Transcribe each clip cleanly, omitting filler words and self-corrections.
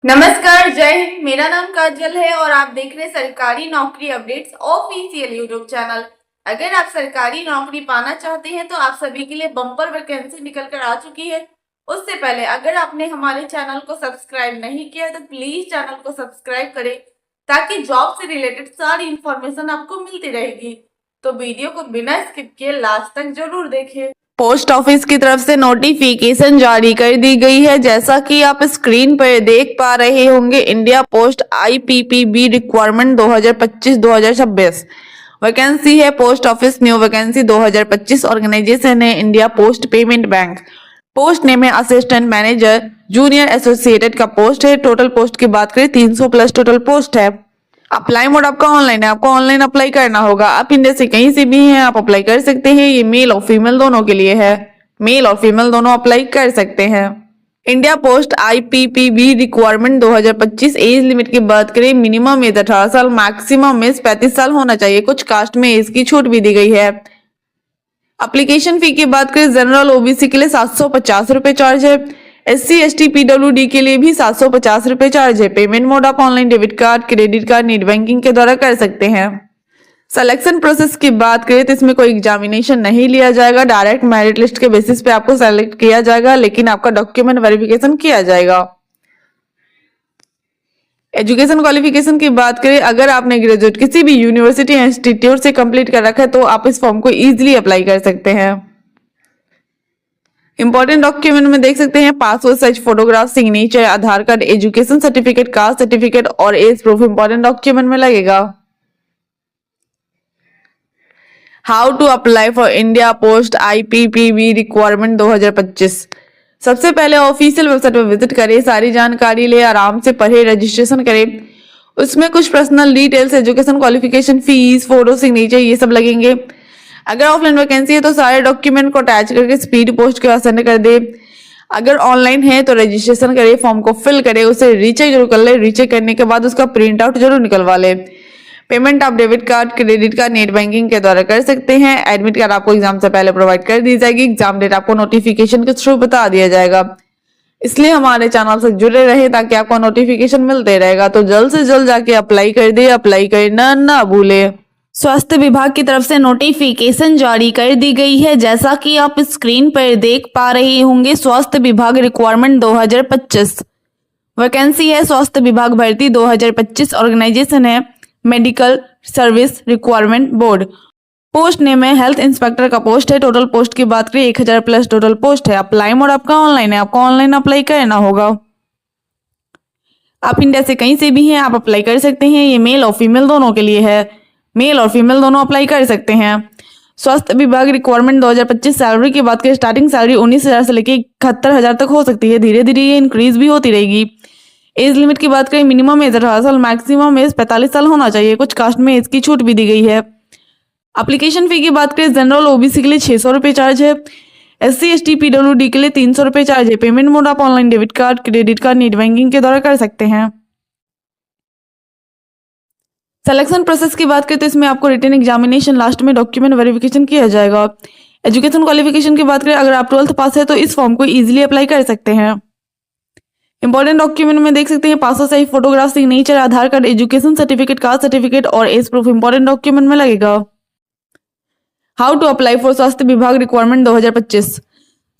नमस्कार, जय हिंद। मेरा नाम काजल है और आप देख रहे हैं सरकारी नौकरी अपडेट्स ऑफिशियल यूट्यूब चैनल। अगर आप सरकारी नौकरी पाना चाहते हैं तो आप सभी के लिए बम्पर वैकेंसी निकल कर आ चुकी है। उससे पहले अगर आपने हमारे चैनल को सब्सक्राइब नहीं किया तो प्लीज चैनल को सब्सक्राइब करें ताकि जॉब से रिलेटेड सारी इंफॉर्मेशन आपको मिलती रहेगी। तो वीडियो को बिना स्किप किए लास्ट तक जरूर देखें। पोस्ट ऑफिस की तरफ से नोटिफिकेशन जारी कर दी गई है। जैसा कि आप स्क्रीन पर देख पा रहे होंगे, India post IPPB requirement 2025-2026 vacancy है। Post office new vacancy 2025। Organisation है India post payment bank. Post name है असिस्टेंट मैनेजर जूनियर एसोसिएटेड का पोस्ट है। टोटल पोस्ट की बात करें 300 प्लस टोटल पोस्ट है। अप्लाई मोड आपका ऑनलाइन है, आपको ऑनलाइन अप्लाई करना होगा। आप इंडिया से कहीं से भी हैं, आप अप्लाई कर सकते हैं। ये मेल और फीमेल दोनों के लिए है, मेल और फीमेल दोनों अप्लाई कर सकते हैं। India post IPPB requirement 2025। Age limit की बात करें, मिनिमम एज 18 साल, मैक्सिमम एज 35 साल होना चाहिए। कुछ कास्ट में एज की छूट भी दी गई है। एप्लीकेशन फी की बात करें, जनरल OBC के लिए 750 रुपए चार्ज है। SC ST PWD के लिए भी 750 रुपए चार्ज है। पेमेंट मोड आप online debit card, credit card, net banking के द्वारा कर सकते हैं। सिलेक्शन प्रोसेस की बात करें तो इसमें कोई एग्जामिनेशन नहीं लिया जाएगा। डायरेक्ट मेरिट लिस्ट के बेसिस पे आपको सेलेक्ट किया जाएगा, लेकिन आपका डॉक्यूमेंट वेरिफिकेशन किया जाएगा। एजुकेशन क्वालिफिकेशन की बात करें, अगर आपने ग्रेजुएट किसी भी यूनिवर्सिटी या इंस्टीट्यूट से कंप्लीट कर रखा है तो आप इस फॉर्म को इजीली अप्लाई कर सकते हैं। इंपॉर्टेंट डॉक्यूमेंट में देख सकते हैं passport size photograph, signature, Aadhaar card, education certificate, caste certificate और एज प्रूफ इंपॉर्टेंट डॉक्यूमेंट में लगेगा। How to apply for India post IPPB requirement 2025। सबसे पहले ऑफिशियल वेबसाइट पर विजिट करें, सारी जानकारी ले, आराम से पढ़े, रजिस्ट्रेशन करें। उसमें कुछ personal details, education qualification, fees, photo, signature ये सब लगेंगे। अगर ऑफलाइन वैकेंसी है तो सारे डॉक्यूमेंट को अटैच करके स्पीड पोस्ट के सेंड कर दे। अगर ऑनलाइन है तो रजिस्ट्रेशन करे, फॉर्म को फिल करे, उसे रीचेक जरूर कर ले। रीचेक करने के बाद उसका प्रिंट आउट जरूर निकलवा ले। पेमेंट आप debit card, credit card, net banking के द्वारा कर सकते हैं। एडमिट कार्ड आपको एग्जाम से पहले प्रोवाइड कर दी जाएगी। एग्जाम डेट आपको नोटिफिकेशन के थ्रू बता दिया जाएगा। इसलिए हमारे चैनल से जुड़े रहे ताकि आपको नोटिफिकेशन मिलते रहेगा। तो जल्द से जल्द जाके अप्लाई कर दे, अप्लाई करना ना भूले। स्वास्थ्य विभाग की तरफ से नोटिफिकेशन जारी कर दी गई है। जैसा कि आप स्क्रीन पर देख पा रहे होंगे, स्वास्थ्य विभाग रिक्वायरमेंट 2025 वैकेंसी है। स्वास्थ्य विभाग भर्ती 2025। ऑर्गेनाइजेशन है medical service requirement board. Post name है हेल्थ इंस्पेक्टर का पोस्ट है। टोटल पोस्ट की बात करें 1000 प्लस टोटल पोस्ट है। अप्लाई मोड आपका ऑनलाइन है, आपको ऑनलाइन अप्लाई करना होगा। आप इंडिया से कहीं से भी हैं, आप अप्लाई कर सकते हैं। ये मेल और फीमेल दोनों के लिए है, मेल और फीमेल दोनों अप्लाई कर सकते हैं। स्वास्थ्य विभाग रिक्वायरमेंट 2025। सैलरी की बात करें, स्टार्टिंग सैलरी 19,000 से लेकर 71,000 तक हो सकती है। धीरे धीरे ये इंक्रीज भी होती रहेगी। एज लिमिट की बात करें, मिनिमम एज 18 साल, मैक्सिमम एज 45 साल होना चाहिए। कुछ कास्ट में एज की छूट भी दी गई है। एप्लीकेशन फी की बात करें, जनरल OBC के लिए 600 रुपये चार्ज है। SC ST PWD के लिए 300 रुपये चार्ज है। पेमेंट मोड आप online debit card, credit card, net banking के द्वारा कर सकते हैं। सिलेक्शन प्रोसेस की बात करें तो इसमें आपको रिटन एग्जामिनेशन, लास्ट में डॉक्यूमेंट वेरिफिकेशन किया जाएगा। एजुकेशन क्वालिफिकेशन की बात करें, अगर आप 12th पास है तो इस फॉर्म को इजीली अप्लाई कर सकते हैं। इंपॉर्टेंट डॉक्यूमेंट में देख सकते हैं passport size photograph, signature, Aadhaar card, education certificate, caste certificate और एज प्रूफ इंपॉर्टेंट डॉक्यूमेंट में लगेगा। हाउ टू अप्लाई फॉर स्वास्थ्य विभाग रिक्वायरमेंट 2025।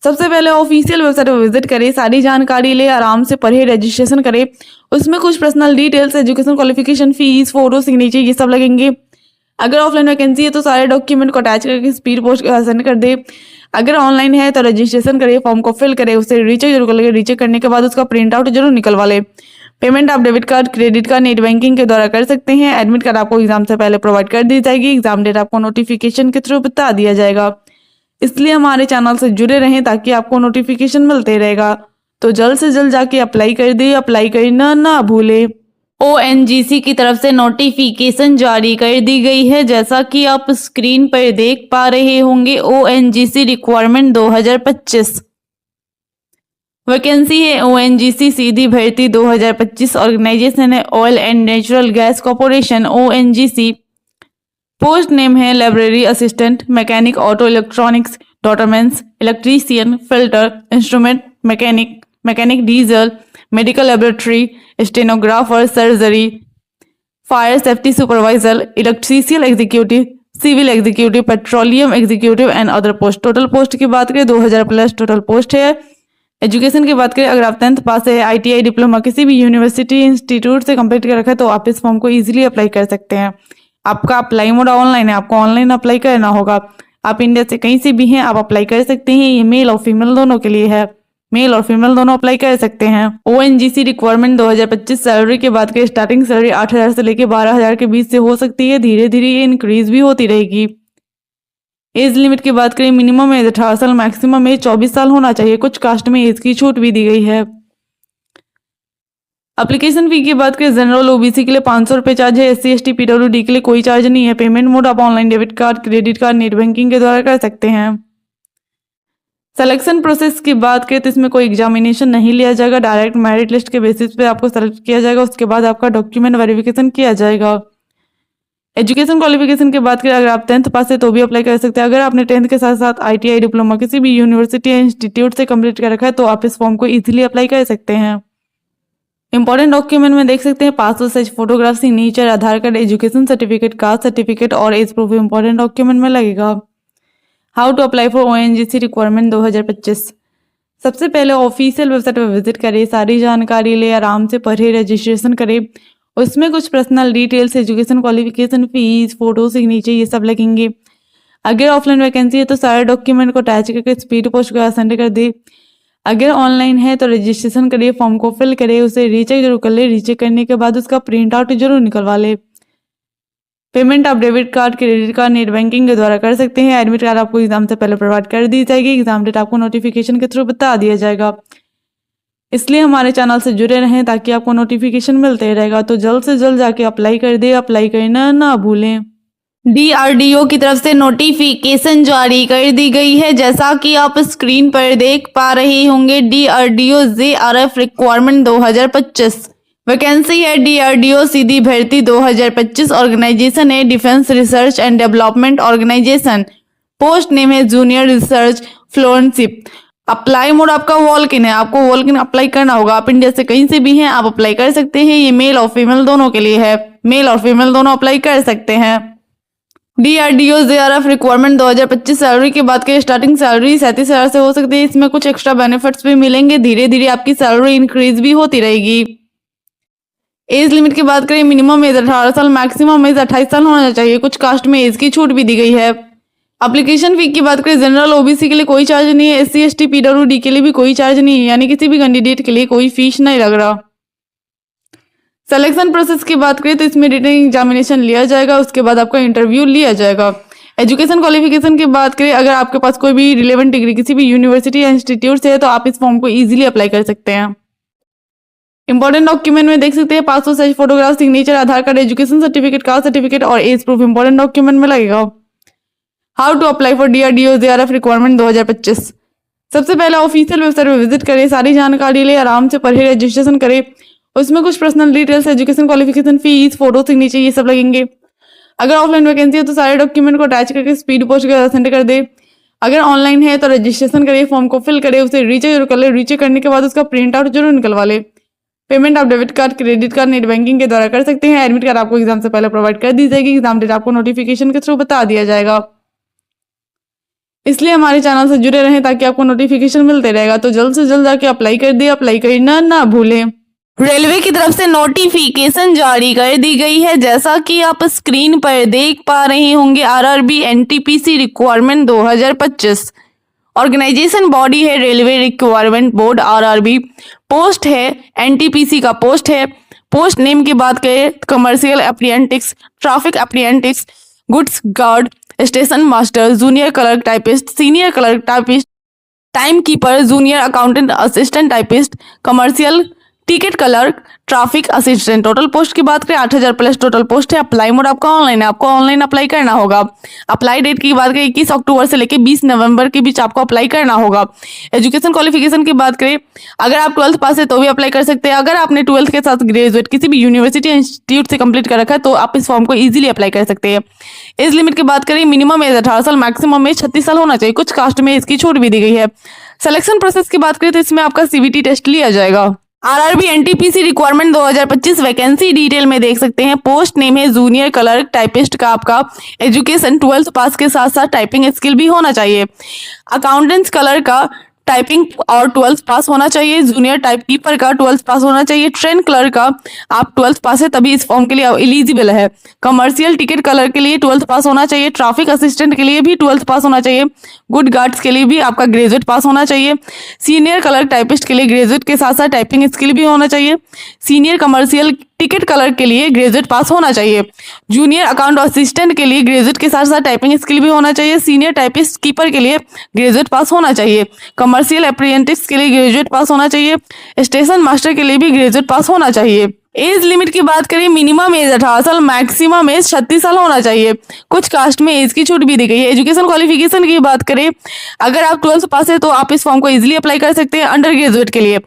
सबसे पहले ऑफिशियल वेबसाइट पर विजिट करें, सारी जानकारी ले, आराम से पढ़े, रजिस्ट्रेशन करें। उसमें कुछ personal details, education qualification, fees, photo, signature ये सब लगेंगे। अगर ऑफलाइन वैकेंसी है तो सारे डॉक्यूमेंट को अटैच करके स्पीड पोस्ट सेंड कर दे। अगर ऑनलाइन है तो रजिस्ट्रेशन करे, फॉर्म को फिल करे, उसे रीचेक जरूर कर ले। रीचेक करने के बाद उसका प्रिंट आउट जरूर निकलवा ले। पेमेंट आप debit card, credit card, net banking के द्वारा कर सकते हैं। एडमिट कार्ड आपको एग्जाम से पहले प्रोवाइड कर दी जाएगी। एग्जाम डेट आपको नोटिफिकेशन के थ्रू बता दिया जाएगा। इसलिए हमारे चैनल से जुड़े रहें ताकि आपको नोटिफिकेशन मिलते रहेगा। तो जल्द से जल्द जाके अप्लाई कर दे, अप्लाई करना ना भूले। ONGC की तरफ से नोटिफिकेशन जारी कर दी गई है। जैसा कि आप स्क्रीन पर देख पा रहे होंगे, ONGC रिक्वायरमेंट 2025 वैकेंसी है। ONGC सीधी भर्ती 2025। ऑर्गेनाइजेशन है oil and natural gas corporation ONGC। Post name है library assistant, mechanic, auto electronics, draughtsman, electrician, filter, instrument mechanic, mechanic diesel, medical laboratory, stenographer, surgery, fire safety supervisor, electrician executive, civil executive, petroleum executive and other post. Total post की बात करें 2000 plus total post है। Education की बात करें, अगर आप 10th पास है, ITI डिप्लोमा किसी भी यूनिवर्सिटी इंस्टीट्यूट से कंप्लीट कर रखा है तो आप इस फॉर्म को इजीली अप्लाई कर सकते हैं। आपका अप्लाई मोड ऑनलाइन है, आपको ऑनलाइन अप्लाई करना होगा। आप इंडिया से कहीं से भी हैं, आप अप्लाई कर सकते हैं। ये मेल और फीमेल दोनों के लिए है, मेल और फीमेल दोनों अप्लाई कर सकते हैं। ONGC रिक्वायरमेंट 2025 सैलरी की बात करें, स्टार्टिंग सैलरी 8000 से लेकर 12000 के बीच से हो सकती है, धीरे धीरे ये इंक्रीज भी होती रहेगी। एज लिमिट की बात करें, मिनिमम एज 18 साल, मैक्सिमम एज 24 साल होना चाहिए। कुछ कास्ट में एज की छूट भी दी गई है। एप्लीकेशन फी की बात करें, जनरल OBC के लिए 500 रुपये चार्ज है, SC ST PWD के लिए कोई चार्ज नहीं है। पेमेंट मोड आप online debit card, credit card, net banking के द्वारा कर सकते हैं। सिलेक्शन प्रोसेस की बात करें तो इसमें कोई एग्जामिनेशन नहीं लिया जाएगा, डायरेक्ट मेरिट लिस्ट के बेसिस पे आपको सेलेक्ट किया जाएगा। उसके बाद आपका डॉक्यूमेंट वेरिफिकेशन किया जाएगा। एजुकेशन क्वालिफिकेशन की बात करें, अगर आप 10th पास है तो भी अप्लाई कर सकते हैं। अगर आपने 10th के साथ साथ ITI डिप्लोमा किसी भी यूनिवर्सिटी या इंस्टीट्यूट से कंप्लीट कर रखा है तो आप इस फॉर्म को इजीली अप्लाई कर सकते हैं। इंपॉर्टेंट डॉक्यूमेंट में देख सकते हैं passport size photograph, signature, Aadhaar card, education certificate, caste certificate और एज प्रूफ इंपॉर्टेंट डॉक्यूमेंट में लगेगा। How to apply for ONGC requirement 2025। सबसे पहले ऑफिशियल वेबसाइट पर विजिट करें, सारी जानकारी ले, आराम से पढ़े, रजिस्ट्रेशन करें। उसमें कुछ personal details, education qualification, fees, photo, signature ये सब लगेंगे। अगर ऑफलाइन वैकेंसी है तो सारे डॉक्यूमेंट को अटैच करके स्पीड पोस्ट को सेंड कर दे। अगर ऑनलाइन है तो रजिस्ट्रेशन करिए, फॉर्म को फिल करें, उसे रीचेक जरूर कर ले। रीचेक करने के बाद उसका प्रिंट आउट जरूर निकलवा ले। पेमेंट आप debit card, credit card, net banking के द्वारा कर सकते हैं। एडमिट कार्ड आपको एग्जाम से पहले प्रोवाइड कर दी जाएगी। एग्जाम डेट आपको नोटिफिकेशन के थ्रू बता दिया जाएगा। इसलिए हमारे चैनल से जुड़े रहें ताकि आपको नोटिफिकेशन मिलते रहेगा। तो जल्द से जल्द जाके अप्लाई कर दे, अप्लाई करना ना भूलें। DRDO की तरफ से नोटिफिकेशन जारी कर दी गई है, जैसा कि आप स्क्रीन पर देख पा रहे होंगे। DRDO JRF रिक्वायरमेंट 2025 वैकेंसी है। DRDO सीधी भर्ती 2025। ऑर्गेनाइजेशन है defence research and development organisation. Post name है junior research fellowship. Apply mode आपका वॉक इन है, आपको वॉक इन अप्लाई करना होगा। आप इंडिया से कहीं से भी हैं, आप अप्लाई कर सकते हैं। ये मेल और फीमेल दोनों के लिए है, मेल और फीमेल दोनों अप्लाई कर सकते हैं। DRDO JRF रिक्वायरमेंट 2025 सैलरी की बात करें, स्टार्टिंग सैलरी 37,000 से हो सकती है। इसमें कुछ एक्स्ट्रा बेनिफिट्स भी मिलेंगे, धीरे धीरे आपकी सैलरी इंक्रीज भी होती रहेगी। एज लिमिट की बात करें, मिनिमम एज 18 साल, मैक्सिमम एज 28 साल होना चाहिए। कुछ कास्ट में एज की छूट भी दी गई है। एप्लीकेशन फी की बात करें, जनरल OBC के लिए कोई चार्ज नहीं है, SC ST PWD के लिए भी कोई चार्ज नहीं है, यानी किसी भी कैंडिडेट के लिए कोई फीस नहीं लग रहा। सिलेक्शन प्रोसेस की बात करें तो इसमें रिटन एग्जामिनेशन लिया जाएगा, उसके बाद आपका इंटरव्यू लिया जाएगा। एजुकेशन क्वालिफिकेशन की बात करें, अगर आपके पास कोई भी रिलेवेंट डिग्री किसी भी यूनिवर्सिटी या इंस्टीट्यूट से है तो आप इस फॉर्म को इजीली अप्लाई कर सकते हैं। इंपॉर्टेंट डॉक्यूमेंट में देख सकते हैं passport size photograph, signature, Aadhaar card, education certificate, caste certificate और एज प्रूफ इंपॉर्टेंट डॉक्यूमेंट में लगेगा। How to apply for DRDO JRF requirement 2025। सबसे पहले ऑफिशियल वेबसाइट पर विजिट करें, सारी जानकारी ले, आराम से पढ़े, रजिस्ट्रेशन करें। उसमें कुछ personal details, education qualification, fees, photo, signature ये सब लगेंगे। अगर ऑफलाइन वैकेंसी है तो सारे डॉक्यूमेंट को अटैच करके स्पीड पोस्ट कर सेंड कर दे। अगर ऑनलाइन है तो रजिस्ट्रेशन करिए, फॉर्म को फिल करें, उसे रीचेक जरूर कर ले। रीचेक करने के बाद उसका प्रिंट आउट जरूर निकलवा ले। पेमेंट आप debit card, credit card, net banking के द्वारा कर सकते हैं। एडमिट कार्ड आपको एग्जाम से पहले प्रोवाइड कर दी जाएगी। एग्जाम डेट आपको नोटिफिकेशन के थ्रू बता दिया जाएगा। इसलिए हमारे चैनल से जुड़े रहें ताकि आपको नोटिफिकेशन मिलते रहेगा। तो जल्द से जल्द जाके अप्लाई कर दे, अप्लाई करना ना भूलें। रेलवे की तरफ से नोटिफिकेशन जारी कर दी गई है, जैसा कि आप स्क्रीन पर देख पा रहे होंगे। RRB NTPC requirement 2025। Organisation body है railway requirement board RRB। Post है NTPC का पोस्ट है। पोस्ट नेम की बात करें, commercial apprentice, traffic apprentice, goods guard, station master, junior clerk typist, senior clerk typist, time keeper, junior accountant, assistant typist, commercial ticket clerk, traffic assistant. Total post की बात करें 8000 plus total post है। Apply mode आपका online है, आपको online apply करना होगा। Apply date की बात करें 21 अक्टूबर से लेकर 20 नवंबर के बीच आपको अप्लाई करना होगा। एजुकेशन क्वालिफिकेशन की बात करें, अगर आप 12th पास है तो भी अप्लाई कर सकते हैं। अगर आपने 12th के साथ ग्रेजुएट किसी भी यूनिवर्सिटी इंस्टीट्यूट से कंप्लीट कर रखा है तो आप इस फॉर्म को इजीली अप्लाई कर सकते हैं। एज लिमिट की बात करें, मिनिमम एज 18 साल, मैक्सिमम एज 36 साल होना चाहिए। कुछ कास्ट में इसकी छूट भी दी गई है। सिलेक्शन प्रोसेस की बात करें तो इसमें आपका CVT टेस्ट लिया जाएगा। RRB NTPC requirement 2025 vacancy detail में देख सकते हैं। पोस्ट नेम है जूनियर क्लर्क टाइपिस्ट का। आपका एजुकेशन 12th पास के साथ साथ टाइपिंग स्किल भी होना चाहिए। अकाउंटेंट्स क्लर्क का टाइपिंग और 12th पास होना चाहिए। जूनियर टाइप कीपर का 12th पास होना चाहिए। ट्रेन क्लर्क का आप 12th पास है तभी इस फॉर्म के लिए एलिजिबल है। कमर्शियल टिकट क्लर्क के लिए 12th पास होना चाहिए। ट्रैफिक असिस्टेंट के लिए भी 12th पास होना चाहिए। गुड गार्ड्स के लिए भी आपका ग्रेजुएट पास होना चाहिए। सीनियर क्लर्क टाइपिस्ट के लिए ग्रेजुएट के साथ साथ टाइपिंग स्किल भी होना चाहिए। सीनियर कमर्शियल टिकट क्लर्क के लिए ग्रेजुएट पास होना चाहिए। जूनियर अकाउंट असिस्टेंट के लिए ग्रेजुएट के साथ साथ टाइपिंग स्किल भी होना चाहिए। सीनियर टाइपिस्ट कीपर के लिए ग्रेजुएट पास होना चाहिए। कमर्शियल अप्रेंटिस के लिए ग्रेजुएट पास होना चाहिए। स्टेशन मास्टर के लिए भी ग्रेजुएट पास होना चाहिए। एज लिमिट की बात करें, मिनिमम एज 18 साल, मैक्सिमम एज 36 साल होना चाहिए। कुछ कास्ट में एज की छूट भी दी गई है। एजुकेशन क्वालिफिकेशन की बात करें, अगर आप 12th पास है तो आप इस फॉर्म को इजीली अप्लाई कर सकते हैं अंडर ग्रेजुएट के लिए,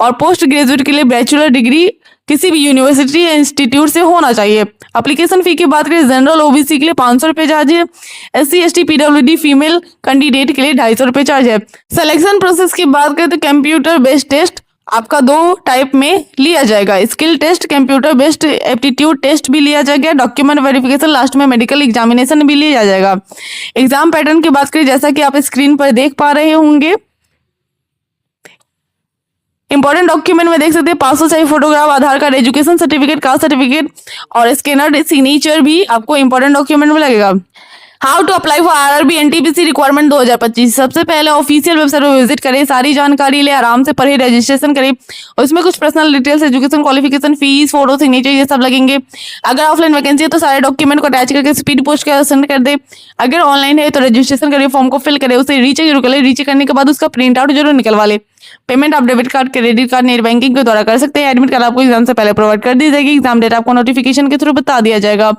और पोस्ट ग्रेजुएट के लिए बैचलर डिग्री किसी भी यूनिवर्सिटी या इंस्टीट्यूट से होना चाहिए। एप्लीकेशन फी की बात करें, जनरल ओबीसी के लिए 500 रुपये चार्ज है। SC ST PWD female candidate के लिए 250 रुपये चार्ज है। सिलेक्शन प्रोसेस की बात करें तो कंप्यूटर बेस्ड टेस्ट आपका 2 टाइप में लिया जाएगा। Skill test, computer based aptitude test भी लिया जाएगा। डॉक्यूमेंट वेरिफिकेशन, लास्ट में मेडिकल एग्जामिनेशन भी लिया जाएगा। एग्जाम पैटर्न की बात करें, जैसा कि आप स्क्रीन पर देख पा रहे होंगे, इंपॉर्टेंट डॉक्यूमेंट में देख सकते हैं passport size photograph, Aadhaar card, education certificate, caste certificate और स्कैनर सिग्नेचर भी आपको इंपॉर्टेंट डॉक्यूमेंट में लगेगा। How to apply for RRB NTPC requirement 2025। सबसे पहले ऑफिशियल वेबसाइट पर विजिट करें, सारी जानकारी ले, आराम से पढ़े, रजिस्ट्रेशन करें। और इसमें कुछ personal details, education qualification, fees, photo, signature ये सब लगेंगे। अगर ऑफलाइन वैकेंसी है तो सारे डॉक्यूमेंट को अटैच करके स्पीड पोस्ट कर सेंड कर दे। अगर ऑनलाइन है तो रजिस्ट्रेशन करें, फॉर्म को फिल करें, उसे रीचेक जरूर करें। रीचेक करने के बाद उसका प्रिंट आउट जरूर निकलवा ले। पेमेंट आप debit card, credit card, net banking के द्वारा कर सकते हैं। एडमिट कार्ड आपको एग्जाम से पहले प्रोवाइड कर दी जाएगी। एग्जाम डेट आपको नोटिफिकेशन के थ्रू बता दिया जाएगा।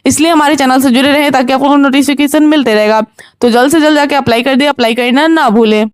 इसलिए हमारे चैनल से जुड़े रहें ताकि आपको नोटिफिकेशन मिलते रहेगा। तो जल्द से जल्द जाके अप्लाई कर दे, अप्लाई करना ना भूलें।